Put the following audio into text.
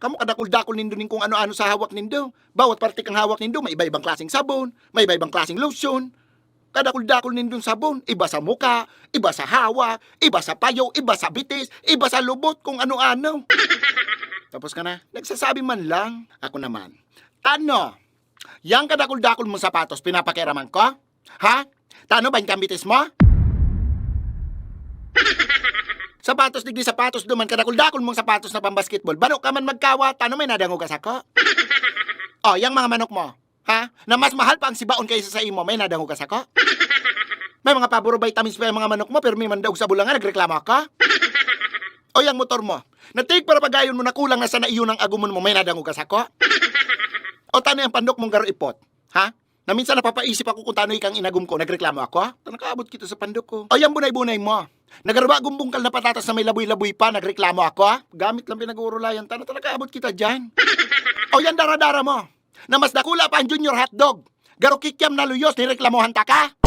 Kamu kadakul-dakul nindo ning kung ano-ano sa hawak nindo. Bawat parte kang hawak nindo, may iba-ibang klaseng sabon, may iba-ibang klaseng lotion. Kadakul-dakul nindong sabon, iba sa muka, iba sa hawa, iba sa payo, iba sa bitis, iba sa lubot, kung ano-ano. Tapos ka na? Nagsasabi man lang. Ako naman. Ano? Yang kadakul-dakul mong sapatos, pinapakiraman ko? Ha? Tano ba yung kambitis mo? Sapatos digdi sapatos duman kadakul-dakul mong sapatos na pambasketball. Banok ka man magkawa, tano may nadangugas ako? Oh, yang mga manok mo. Ha? Na mas mahal pa ang sibaon kaysa sa imo, may nadangugas ako? May mga paboro vitamins pa yung mga manok mo, pero may mandaog sa bulangan, nagreklamo ka? O yung motor mo, natig para pagayon mo na kulang na sana iyon ang agumon mo, may nadangugas ako? O tano yung pandok mong garo ipot? Ha? Na minsan napapaisip ako kung tano ikang inagum ko, nagreklamo ako? Nakaabot kita sa pandok ko. O yung bunay-bunay mo, nagarba gumbungkal na patatas na may laboy-laboy pa, nagreklamo ako? Gamit lang pinag-uurulayan, tano talaga abot kita dyan. O yan dara-dara mo, na mas dakula pa ang junior hotdog. Garo kikiam na luyos, nireklamohan ta ka?